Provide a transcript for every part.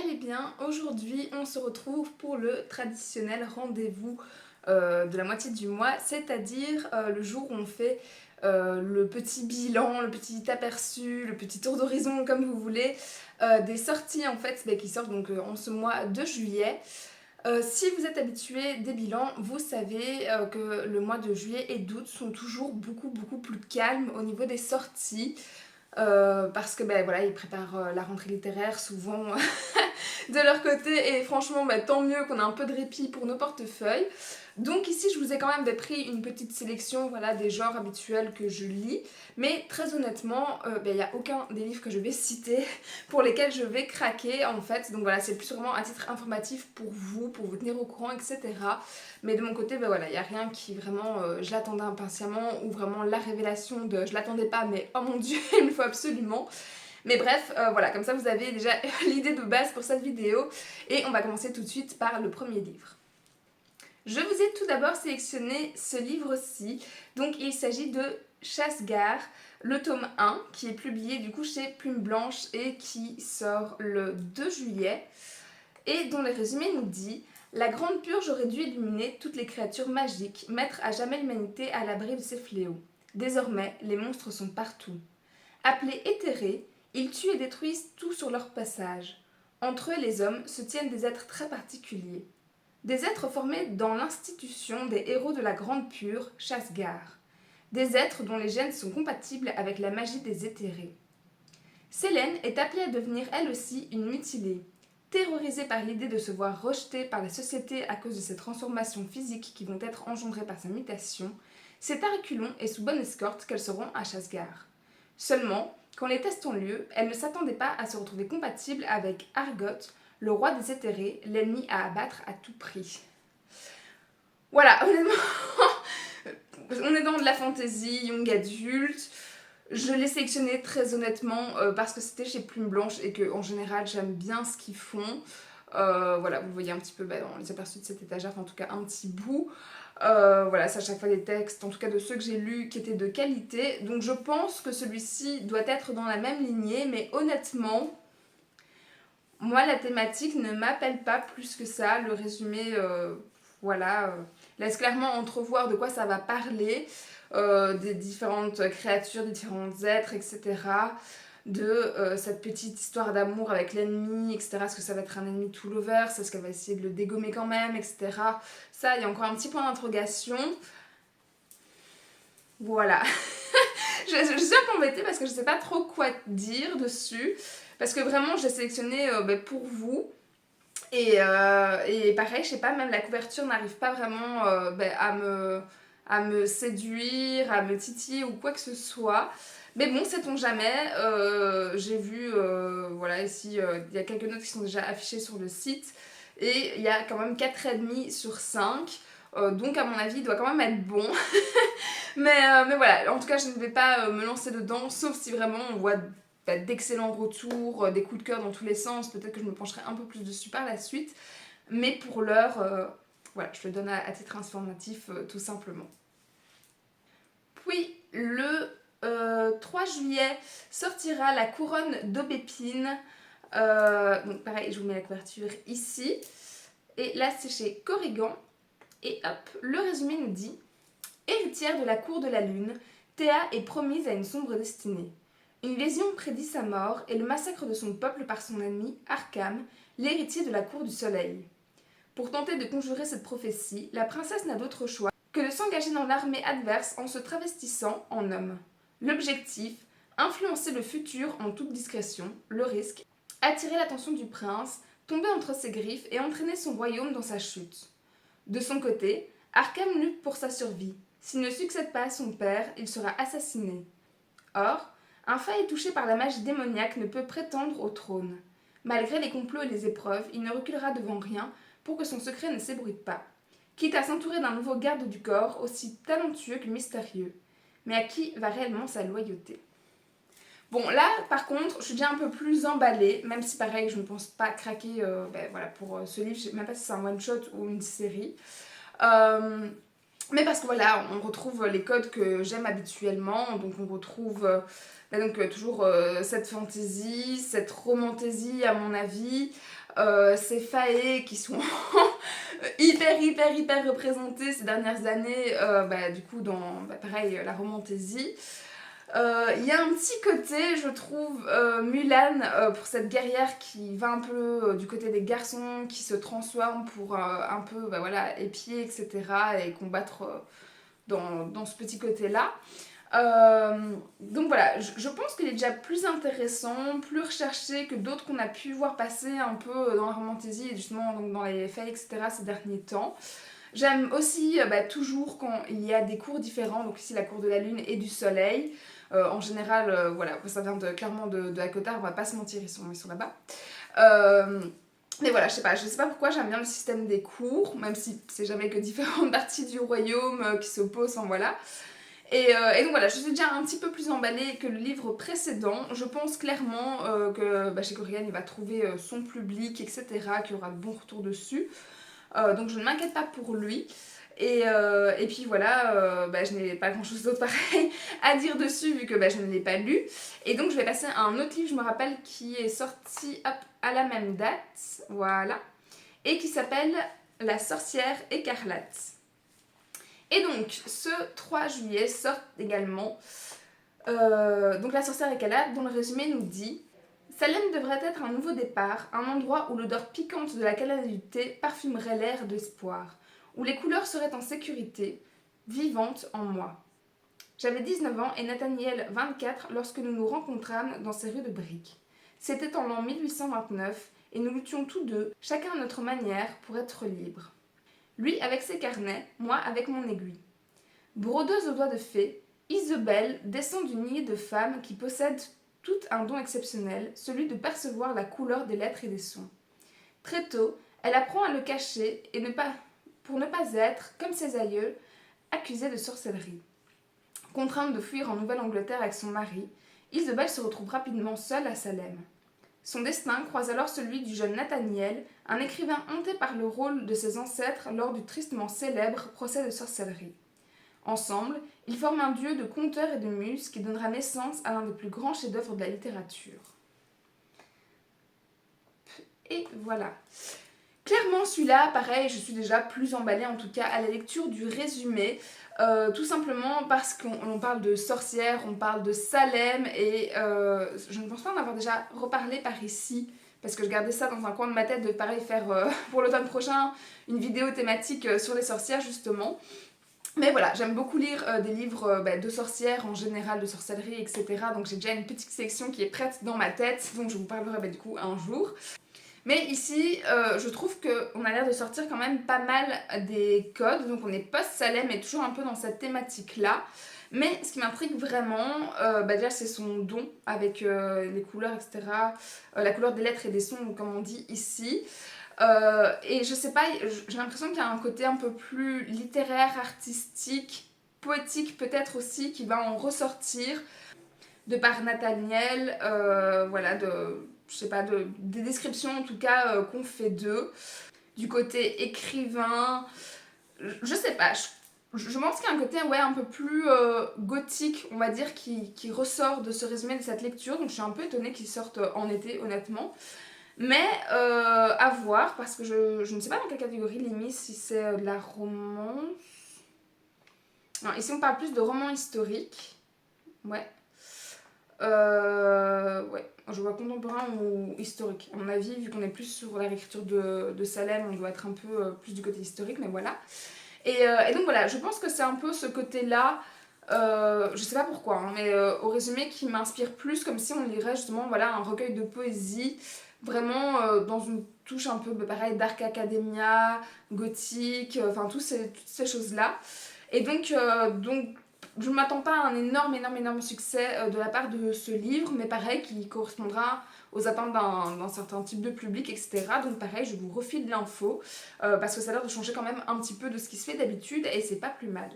allez bien. Aujourd'hui, on se retrouve pour le traditionnel rendez-vous de la moitié du mois, c'est-à-dire le jour où on fait le petit bilan, le petit aperçu, le petit tour d'horizon, comme vous voulez, des sorties en fait qui sortent donc en ce mois de juillet. Si vous êtes habitué des bilans, vous savez que le mois de juillet et d'août sont toujours beaucoup plus calmes au niveau des sorties. Parce que ben voilà, ils préparent la rentrée littéraire souvent de leur côté et franchement tant mieux qu'on a un peu de répit pour nos portefeuilles. Donc ici je vous ai quand même pris une petite sélection voilà, des genres habituels que je lis, mais très honnêtement il n'y a aucun des livres que je vais citer pour lesquels je vais craquer en fait. Donc voilà, c'est plus vraiment un titre informatif pour vous tenir au courant, etc. Mais de mon côté, voilà, il n'y a rien qui vraiment, je l'attendais impatiemment, ou vraiment la révélation de je l'attendais pas, mais oh mon dieu, il me faut absolument. Mais bref, voilà, comme ça vous avez déjà l'idée de base pour cette vidéo. Et on va commencer tout de suite par le premier livre. Je vous ai tout d'abord sélectionné ce livre-ci. Donc il s'agit de Chasse-Gare, le tome 1, qui est publié du coup chez Plume Blanche et qui sort le 2 juillet. Et dont le résumé nous dit: la grande purge aurait dû éliminer toutes les créatures magiques, mettre à jamais l'humanité à l'abri de ces fléaux. Désormais, les monstres sont partout. Appelés éthérés, ils tuent et détruisent tout sur leur passage. Entre eux et les hommes se tiennent des êtres très particuliers. Des êtres formés dans l'institution des héros de la Grande Pure, Chasse-Gare. Des êtres dont les gènes sont compatibles avec la magie des éthérés. Célène est appelée à devenir elle aussi une mutilée. Terrorisée par l'idée de se voir rejetée par la société à cause de ses transformations physiques qui vont être engendrées par sa mutation, c'est à reculons et sous bonne escorte qu'elles seront à Chasse-Gare. Seulement, quand les tests ont lieu, elle ne s'attendait pas à se retrouver compatible avec Argot, le roi des éthérés, l'ennemi à abattre à tout prix. Voilà, honnêtement, on est dans de la fantasy, young adulte. Je l'ai sélectionné très honnêtement parce que c'était chez Plume Blanche et que en général j'aime bien ce qu'ils font. Voilà, vous voyez un petit peu dans les aperçus de cette étagère, en tout cas un petit bout. Voilà, c'est à chaque fois des textes, en tout cas de ceux que j'ai lus, qui étaient de qualité. Donc je pense que celui-ci doit être dans la même lignée, mais honnêtement, moi la thématique ne m'appelle pas plus que ça. Le résumé, voilà, laisse clairement entrevoir de quoi ça va parler, des différentes créatures, des différents êtres, etc. De cette petite histoire d'amour avec l'ennemi, etc. Est-ce que ça va être un ennemi tout lover? Est-ce qu'elle va essayer de le dégommer quand même, etc. Ça, il y a encore un petit point d'interrogation. Voilà. je suis un peu embêtée parce que je sais pas trop quoi dire dessus. Parce que vraiment, j'ai sélectionné pour vous. Et pareil, je sais pas, même la couverture n'arrive pas vraiment à me séduire, à me titiller ou quoi que ce soit. Mais bon, sait-on jamais. J'ai vu, voilà, ici, il y a quelques notes qui sont déjà affichées sur le site. Et il y a quand même 4,5 sur 5. Donc, à mon avis, il doit quand même être bon. mais voilà, en tout cas, je ne vais pas me lancer dedans, sauf si vraiment on voit d'excellents retours, des coups de cœur dans tous les sens. Peut-être que je me pencherai un peu plus dessus par la suite. Mais pour l'heure, voilà, je le donne à titre informatif, tout simplement. Puis, le 3 juillet, sortira La Couronne d'Aubépine. Donc pareil, je vous mets la couverture ici. Et là, c'est chez Corrigan. Et hop, le résumé nous dit: héritière de la cour de la lune, Théa est promise à une sombre destinée. Une lésion prédit sa mort et le massacre de son peuple par son ennemi, Arkham, l'héritier de la cour du soleil. Pour tenter de conjurer cette prophétie, la princesse n'a d'autre choix que de s'engager dans l'armée adverse en se travestissant en homme. L'objectif, influencer le futur en toute discrétion, le risque, attirer l'attention du prince, tomber entre ses griffes et entraîner son royaume dans sa chute. De son côté, Arkham lutte pour sa survie. S'il ne succède pas à son père, il sera assassiné. Or, un failli touché par la magie démoniaque ne peut prétendre au trône. Malgré les complots et les épreuves, il ne reculera devant rien pour que son secret ne s'ébruite pas. Quitte à s'entourer d'un nouveau garde du corps aussi talentueux que mystérieux. Mais à qui va réellement sa loyauté? Bon, là, par contre, je suis déjà un peu plus emballée, même si pareil, je ne pense pas craquer voilà, pour ce livre. Je ne sais même pas si c'est un one-shot ou une série. Mais parce que voilà, on retrouve les codes que j'aime habituellement, donc on retrouve toujours cette fantaisie, cette romantaisie à mon avis, ces faées qui sont hyper représentées ces dernières années, du coup dans, pareil, la romantaisie. Il y a un petit côté, je trouve, Mulan, pour cette guerrière qui va un peu du côté des garçons, qui se transforme pour un peu, voilà, épier, etc. et combattre dans ce petit côté-là. Donc voilà, je pense qu'il est déjà plus intéressant, plus recherché que d'autres qu'on a pu voir passer un peu dans la romantaisie et justement donc dans les faits, etc. ces derniers temps. J'aime aussi toujours quand il y a des cours différents, donc ici la cour de la lune et du soleil. En général, voilà, ça vient clairement de Hakotar, on va pas se mentir, ils sont là-bas. Mais voilà, je sais pas pourquoi j'aime bien le système des cours, même si c'est jamais que différentes parties du royaume qui s'opposent, enfin voilà. Et donc voilà, je suis déjà un petit peu plus emballée que le livre précédent. Je pense clairement que chez Corian, il va trouver son public, etc., qu'il y aura de bons retours dessus. Donc je ne m'inquiète pas pour lui. Et puis voilà, je n'ai pas grand chose d'autre pareil à dire dessus vu que je ne l'ai pas lu. Et donc je vais passer à un autre livre, je me rappelle, qui est sorti à la même date, voilà, et qui s'appelle La sorcière écarlate. Et donc ce 3 juillet sort également donc La sorcière écarlate, dont le résumé nous dit: Salem devrait être un nouveau départ, un endroit où l'odeur piquante de la cannelle du thé parfumerait l'air d'espoir, où les couleurs seraient en sécurité, vivantes en moi. J'avais 19 ans et Nathaniel 24 lorsque nous nous rencontrâmes dans ces rues de briques. C'était en l'an 1829 et nous luttions tous deux, chacun à notre manière, pour être libres. Lui avec ses carnets, moi avec mon aiguille. Brodeuse aux doigts de fée, Isabelle descend d'une lignée de femmes qui possèdent tout un don exceptionnel, celui de percevoir la couleur des lettres et des sons. Très tôt, elle apprend à le cacher et pour ne pas être, comme ses aïeuls, accusée de sorcellerie. Contrainte de fuir en Nouvelle-Angleterre avec son mari, Isabelle se retrouve rapidement seule à Salem. Son destin croise alors celui du jeune Nathaniel, un écrivain hanté par le rôle de ses ancêtres lors du tristement célèbre procès de sorcellerie. Ensemble, ils forment un duo de conteurs et de muses qui donnera naissance à l'un des plus grands chefs-d'œuvre de la littérature. Et voilà. Clairement, celui-là, pareil, je suis déjà plus emballée en tout cas à la lecture du résumé. Tout simplement parce qu'on parle de sorcières, on parle de Salem et je ne pense pas en avoir déjà reparlé par ici parce que je gardais ça dans un coin de ma tête de pareil faire pour l'automne prochain une vidéo thématique sur les sorcières justement. Mais voilà, j'aime beaucoup lire des livres de sorcières en général, de sorcellerie, etc. Donc j'ai déjà une petite section qui est prête dans ma tête, donc je vous parlerai du coup un jour. Mais ici, je trouve qu'on a l'air de sortir quand même pas mal des codes, donc on est post-Salem et toujours un peu dans cette thématique-là. Mais ce qui m'intrigue vraiment, déjà c'est son don avec les couleurs, etc. La couleur des lettres et des sons, comme on dit ici. Et je sais pas, j'ai l'impression qu'il y a un côté un peu plus littéraire, artistique, poétique peut-être aussi, qui va en ressortir de par Nathaniel, voilà, je sais pas, des descriptions en tout cas qu'on fait d'eux, du côté écrivain, je sais pas, je pense qu'il y a un côté un peu plus gothique, on va dire, qui ressort de ce résumé de cette lecture, donc je suis un peu étonnée qu'il sorte en été, honnêtement. Mais à voir, parce que je ne sais pas dans quelle catégorie il est mis, si c'est de la romance. Non, ici on parle plus de roman historique. Ouais. Ouais, je vois contemporain ou historique. À mon avis, vu qu'on est plus sur la réécriture de Salem, on doit être un peu plus du côté historique, mais voilà. Et donc voilà, je pense que c'est un peu ce côté-là, je sais pas pourquoi, hein, mais au résumé qui m'inspire plus, comme si on lirait justement voilà, un recueil de poésie, vraiment dans une touche un peu pareil, dark academia, gothique, enfin toutes ces choses-là. Et donc je ne m'attends pas à un énorme succès de la part de ce livre, mais pareil, qui correspondra aux attentes d'un certain type de public, etc. Donc pareil, je vous refile l'info, parce que ça a l'air de changer quand même un petit peu de ce qui se fait d'habitude, et c'est pas plus mal.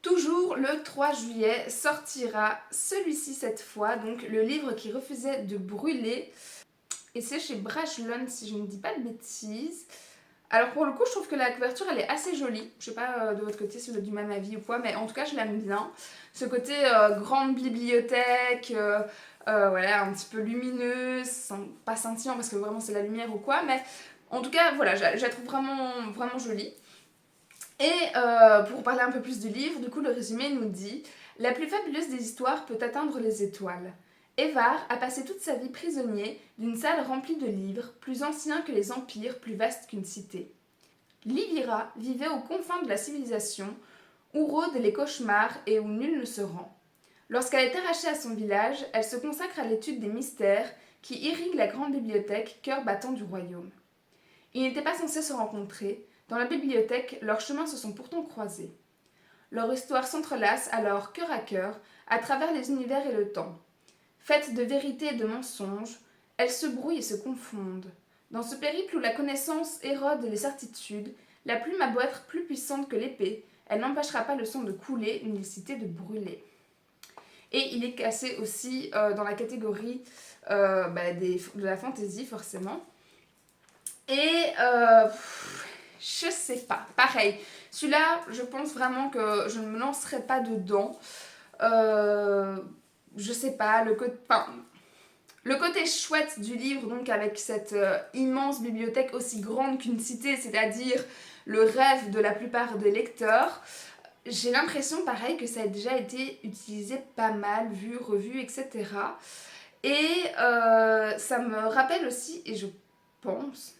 Toujours le 3 juillet sortira celui-ci cette fois, donc le livre qui refusait de brûler, et c'est chez Brajlon si je ne dis pas de bêtises. Alors pour le coup, je trouve que la couverture elle est assez jolie. Je sais pas de votre côté si vous êtes du même avis ou quoi, mais en tout cas je l'aime bien. Ce côté grande bibliothèque, voilà, un petit peu lumineuse, pas scintillant parce que vraiment c'est la lumière ou quoi, mais en tout cas, voilà, je la trouve vraiment, vraiment jolie. Et pour parler un peu plus du livre, du coup, le résumé nous dit: La plus fabuleuse des histoires peut atteindre les étoiles. Evar a passé toute sa vie prisonnier d'une salle remplie de livres, plus anciens que les empires, plus vastes qu'une cité. Livira vivait aux confins de la civilisation, où rôdent les cauchemars et où nul ne se rend. Lorsqu'elle est arrachée à son village, elle se consacre à l'étude des mystères qui irriguent la grande bibliothèque, cœur battant du royaume. Ils n'étaient pas censés se rencontrer. Dans la bibliothèque, leurs chemins se sont pourtant croisés. Leur histoire s'entrelace alors cœur à travers les univers et le temps. Faites de vérité et de mensonges, elles se brouillent et se confondent. Dans ce périple où la connaissance érode les certitudes, la plume a beau être plus puissante que l'épée, elle n'empêchera pas le sang de couler ni les cités de brûler. Et il est classé aussi dans la catégorie de la fantasy, forcément. Et je sais pas, pareil. Celui-là, je pense vraiment que je ne me lancerai pas dedans. Je sais pas, le côté chouette du livre, donc avec cette immense bibliothèque aussi grande qu'une cité, c'est-à-dire le rêve de la plupart des lecteurs, j'ai l'impression, pareil, que ça a déjà été utilisé pas mal, vu, revu, etc. Et ça me rappelle aussi, et je pense,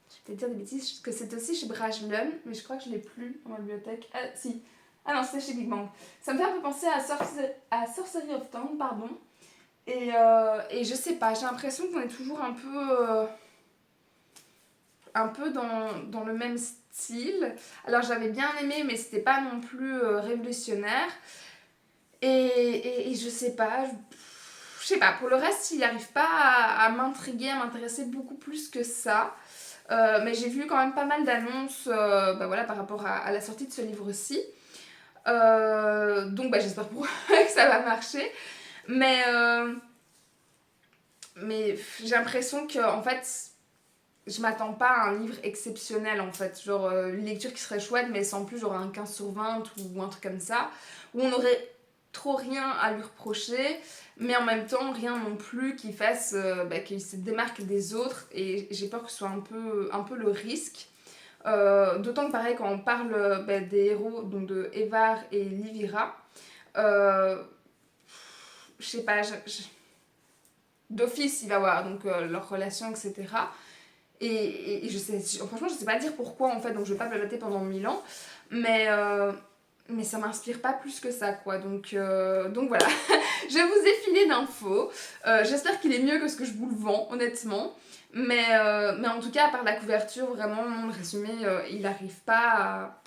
je vais peut-être dire des bêtises, que c'est aussi chez Brajlon, mais je crois que je l'ai plus dans ma bibliothèque. Ah, si. Ah non, c'était chez Big Bang. Ça me fait un peu penser à Sorcery of Town, pardon. Et je sais pas, j'ai l'impression qu'on est toujours un peu dans le même style. Alors j'avais bien aimé, mais c'était pas non plus révolutionnaire. Et je sais pas, je sais pas, pour le reste, il n'arrive pas à m'intriguer, à m'intéresser beaucoup plus que ça. Mais j'ai vu quand même pas mal d'annonces voilà, par rapport à la sortie de ce livre-ci. Donc j'espère pour eux que ça va marcher. Mais j'ai l'impression que en fait, je m'attends pas à un livre exceptionnel en fait. Genre une lecture qui serait chouette, mais sans plus genre un 15 sur 20 ou un truc comme ça. Où on aurait trop rien à lui reprocher, mais en même temps rien non plus qui fasse qu'il se démarque des autres, et j'ai peur que ce soit un peu le risque. D'autant que pareil, quand on parle des héros, donc de Evar et Livira, je sais pas, d'office il va voir donc leur relation, etc. Et franchement je sais pas dire pourquoi en fait, donc je vais pas blablater pendant 1000 ans, mais ça m'inspire pas plus que ça quoi, donc voilà. Je vous ai filé d'infos, j'espère qu'il est mieux que ce que je vous le vends honnêtement, mais en tout cas à part la couverture, vraiment le résumé il arrive pas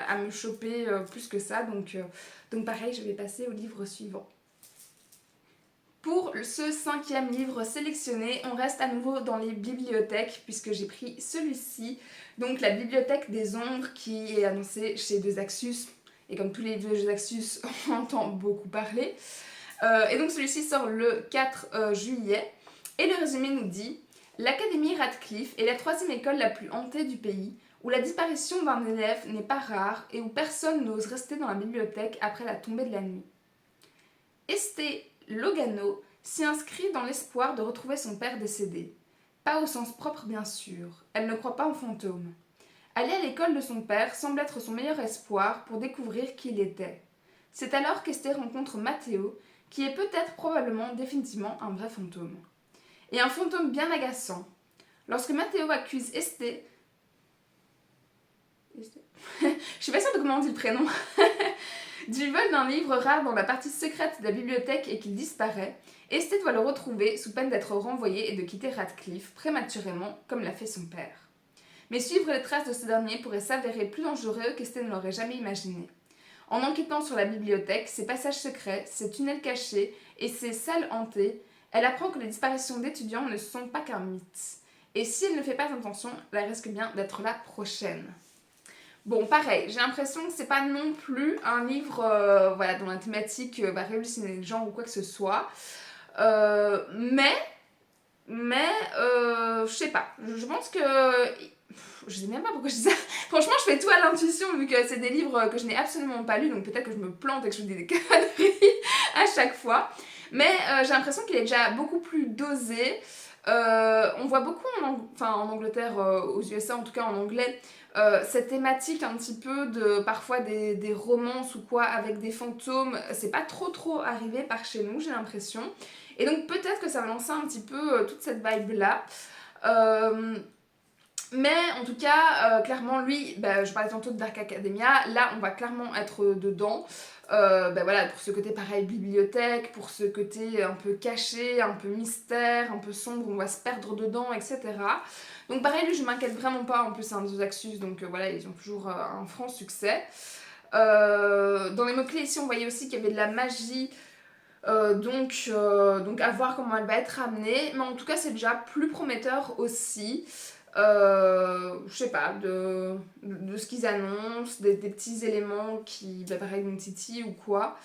à me choper plus que ça, donc pareil, je vais passer au livre suivant. Pour ce 5e livre sélectionné, on reste à nouveau dans les bibliothèques puisque j'ai pris celui-ci, donc la Bibliothèque des Ombres, qui est annoncée chez Deux Axus, et comme tous les Deux Axus, on entend beaucoup parler. Et donc celui-ci sort le 4 juillet, et le résumé nous dit: L'Académie Radcliffe est la 3e école la plus hantée du pays, où la disparition d'un élève n'est pas rare et où personne n'ose rester dans la bibliothèque après la tombée de la nuit. Esté Logano s'y inscrit dans l'espoir de retrouver son père décédé. Pas au sens propre bien sûr, elle ne croit pas aux fantômes. Aller à l'école de son père semble être son meilleur espoir pour découvrir qui il était. C'est alors qu'Esté rencontre Matteo, qui est peut-être probablement définitivement un vrai fantôme. Et un fantôme bien agaçant. Lorsque Matteo accuse Esté... Je suis pas sûre de comment on dit le prénom. Du vol d'un livre rare dans la partie secrète de la bibliothèque et qu'il disparaît, Esté doit le retrouver sous peine d'être renvoyé et de quitter Radcliffe prématurément comme l'a fait son père. Mais suivre les traces de ce dernier pourrait s'avérer plus dangereux qu'Esté ne l'aurait jamais imaginé. En enquêtant sur la bibliothèque, ses passages secrets, ses tunnels cachés et ses salles hantées, elle apprend que les disparitions d'étudiants ne sont pas qu'un mythe. Et si elle ne fait pas attention, elle risque bien d'être la prochaine. Bon, pareil, j'ai l'impression que c'est pas non plus un livre dont la thématique va révolutionner le genre ou quoi que ce soit. Mais je sais pas. Je pense que... Je sais même pas pourquoi je dis ça. Franchement, je fais tout à l'intuition vu que c'est des livres que je n'ai absolument pas lus, donc peut-être que je me plante et que je dis des conneries à chaque fois. Mais j'ai l'impression qu'il est déjà beaucoup plus dosé. On voit beaucoup en Angleterre, aux USA en tout cas en anglais, cette thématique un petit peu de parfois des romances ou quoi avec des fantômes. C'est pas trop arrivé par chez nous, j'ai l'impression. Et donc peut-être que ça va lancer un petit peu toute cette vibe là. Mais en tout cas, clairement, lui, je parlais tantôt de Dark Academia, là on va clairement être dedans. Voilà, pour ce côté pareil, bibliothèque, pour ce côté un peu caché, un peu mystère, un peu sombre, on va se perdre dedans, etc. Donc pareil, lui, je m'inquiète vraiment pas, en plus c'est un dos Axus, donc voilà, ils ont toujours un franc succès. Dans les mots-clés ici, on voyait aussi qu'il y avait de la magie. Donc à voir comment elle va être amenée, mais en tout cas c'est déjà plus prometteur aussi. Je sais pas, de ce qu'ils annoncent, des petits éléments qui, pareil, une Titi ou quoi.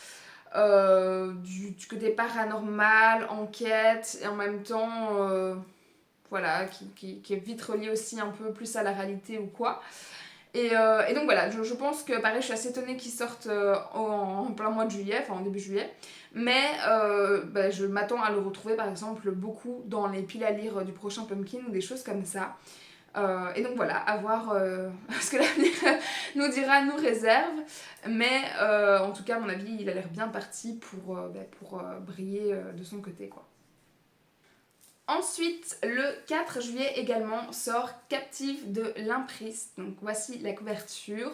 Du côté paranormal, enquête, et en même temps, voilà, qui est vite relié aussi un peu plus à la réalité ou quoi. Et donc voilà, je pense que pareil, je suis assez étonnée qu'ils sortent en plein mois de juillet, enfin en début juillet. Mais je m'attends à le retrouver par exemple beaucoup dans les piles à lire du prochain Pumpkin ou des choses comme ça. Et donc voilà, à voir ce que l'avenir nous dira, nous réserve. Mais en tout cas, à mon avis, il a l'air bien parti pour briller de son côté, quoi. Ensuite, le 4 juillet également sort Captive de l'Impris. Donc voici la couverture.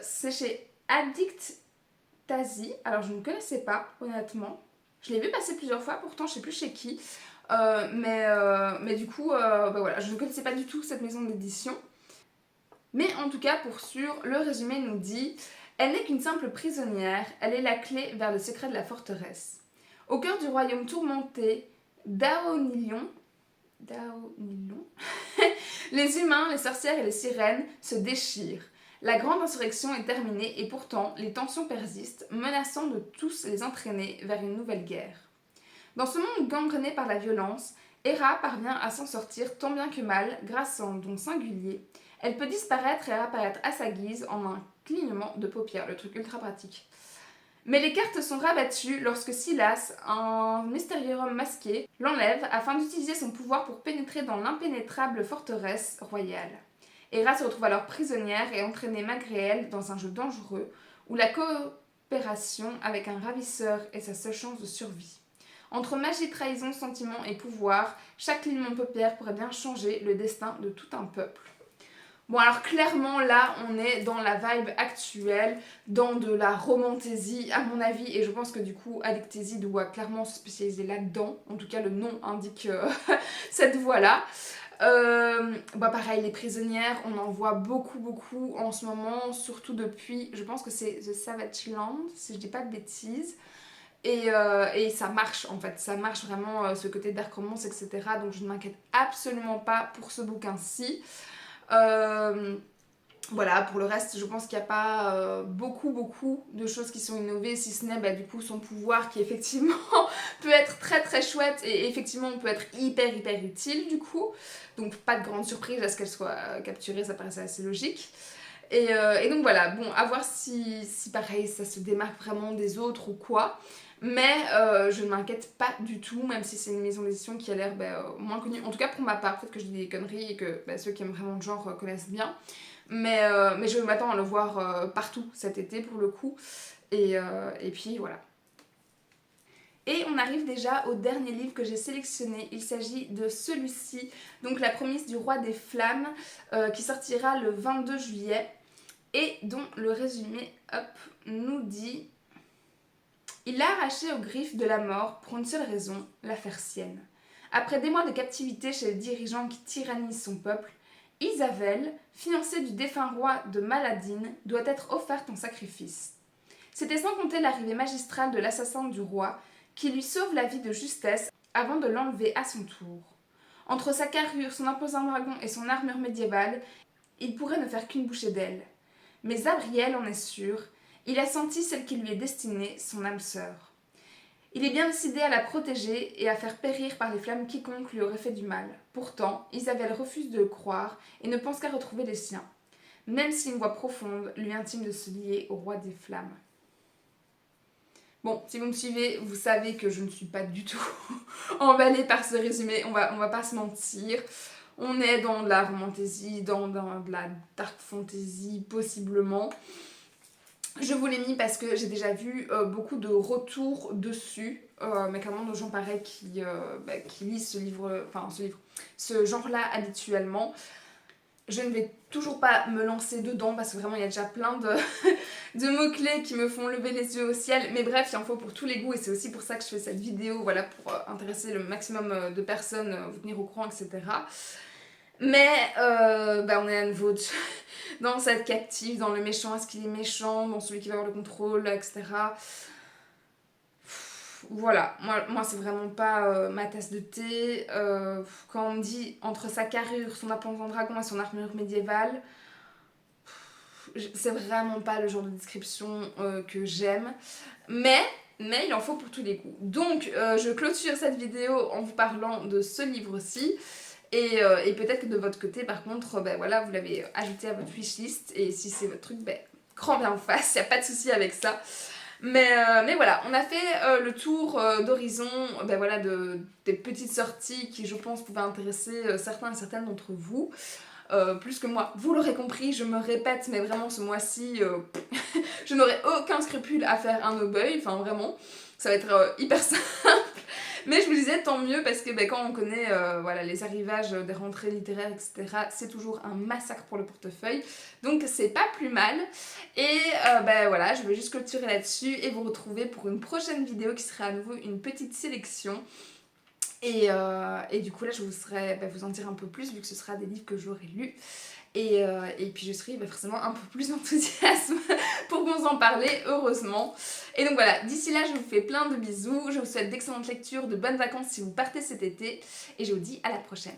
C'est chez Addictasie. Alors je ne connaissais pas, honnêtement. Je l'ai vu passer plusieurs fois, pourtant je ne sais plus chez qui. Mais du coup, voilà, je ne connaissais pas du tout cette maison d'édition. Mais en tout cas, pour sûr, le résumé nous dit: elle n'est qu'une simple prisonnière, elle est la clé vers le secret de la forteresse. Au cœur du royaume tourmenté d'Aonilion, les humains, les sorcières et les sirènes se déchirent. La grande insurrection est terminée et pourtant les tensions persistent, menaçant de tous les entraîner vers une nouvelle guerre. Dans ce monde gangréné par la violence, Hera parvient à s'en sortir tant bien que mal grâce à un don singulier. Elle peut disparaître et réapparaître à sa guise en un clignement de paupières, le truc ultra pratique. Mais les cartes sont rabattues lorsque Silas, un mystérieux homme masqué, l'enlève afin d'utiliser son pouvoir pour pénétrer dans l'impénétrable forteresse royale. Hera se retrouve alors prisonnière et entraînée malgré elle dans un jeu dangereux où la coopération avec un ravisseur est sa seule chance de survie. Entre magie, trahison, sentiment et pouvoir, chaque clignement de paupières pourrait bien changer le destin de tout un peuple. Bon, alors clairement là on est dans la vibe actuelle, dans de la romantaisie à mon avis, et je pense que du coup Addictasie doit clairement se spécialiser là-dedans. En tout cas le nom indique cette voie-là. Pareil, les prisonnières, on en voit beaucoup en ce moment, surtout depuis, je pense que c'est The Savage Land, si je dis pas de bêtises. Et ça marche en fait, ça marche vraiment, ce côté dark romance, etc. Donc je ne m'inquiète absolument pas pour ce bouquin-ci. Voilà, pour le reste, je pense qu'il n'y a pas beaucoup de choses qui sont innovées, si ce n'est du coup son pouvoir qui effectivement peut être très chouette et effectivement peut être hyper utile du coup. Donc pas de grande surprise à ce qu'elle soit capturée, ça paraissait assez logique. Et donc voilà, bon, à voir si pareil ça se démarque vraiment des autres ou quoi. Mais je ne m'inquiète pas du tout, même si c'est une maison d'édition qui a l'air moins connue. En tout cas pour ma part, peut-être que je dis des conneries et que ceux qui aiment vraiment le genre connaissent bien. Mais je m'attends à le voir partout cet été pour le coup. Et puis voilà. Et on arrive déjà au dernier livre que j'ai sélectionné. Il s'agit de celui-ci, donc La promesse du roi des flammes, qui sortira le 22 juillet. Et dont le résumé, nous dit: il l'a arraché aux griffes de la mort pour une seule raison, la faire sienne. Après des mois de captivité chez les dirigeants qui tyrannisent son peuple, Isabelle, fiancée du défunt roi de Maladine, doit être offerte en sacrifice. C'était sans compter l'arrivée magistrale de l'assassin du roi, qui lui sauve la vie de justesse avant de l'enlever à son tour. Entre sa carrure, son imposant dragon et son armure médiévale, il pourrait ne faire qu'une bouchée d'aile. Mais Zabriel en est sûr, il a senti celle qui lui est destinée, son âme sœur. Il est bien décidé à la protéger et à faire périr par les flammes quiconque lui aurait fait du mal. Pourtant, Isabelle refuse de le croire et ne pense qu'à retrouver les siens, même si une voix profonde lui intime de se lier au roi des flammes. Bon, si vous me suivez, vous savez que je ne suis pas du tout emballée par ce résumé, on va pas se mentir. On est dans de la romantasy, dans de la dark fantasy possiblement. Je vous l'ai mis parce que j'ai déjà vu beaucoup de retours dessus, mais clairement de gens pareils qui lisent ce genre-là habituellement. Je ne vais toujours pas me lancer dedans parce que vraiment il y a déjà plein de mots-clés qui me font lever les yeux au ciel. Mais bref, il en faut pour tous les goûts et c'est aussi pour ça que je fais cette vidéo, voilà, pour intéresser le maximum de personnes, vous tenir au courant, etc. Mais on est à nouveau dans cette captive, dans le méchant, est-ce qu'il est méchant, dans celui qui va avoir le contrôle, etc. Voilà, moi c'est vraiment pas ma tasse de thé. Quand on me dit entre sa carrure, son appendice en dragon et son armure médiévale, c'est vraiment pas le genre de description que j'aime. Mais il en faut pour tous les coups. Donc je clôture cette vidéo en vous parlant de ce livre-ci. Et peut-être que de votre côté, par contre, voilà, vous l'avez ajouté à votre wishlist. Et si c'est votre truc, grand bien en face, il n'y a pas de souci avec ça. Mais voilà, on a fait le tour d'horizon, voilà, des petites sorties qui, je pense, pouvaient intéresser certains et certaines d'entre vous. Plus que moi, vous l'aurez compris, je me répète, mais vraiment ce mois-ci, je n'aurai aucun scrupule à faire un no-boy, enfin vraiment, ça va être hyper simple. Mais je vous disais tant mieux parce que quand on connaît voilà, les arrivages des rentrées littéraires, etc., c'est toujours un massacre pour le portefeuille. Donc c'est pas plus mal. Et voilà, je vais juste clôturer là-dessus et vous retrouver pour une prochaine vidéo qui sera à nouveau une petite sélection. Et du coup là je vous serai vous en dire un peu plus vu que ce sera des livres que j'aurai lus. Et puis je serai forcément un peu plus enthousiaste pour vous en parler, heureusement. Et donc voilà, d'ici là je vous fais plein de bisous, je vous souhaite d'excellentes lectures, de bonnes vacances si vous partez cet été, et je vous dis à la prochaine.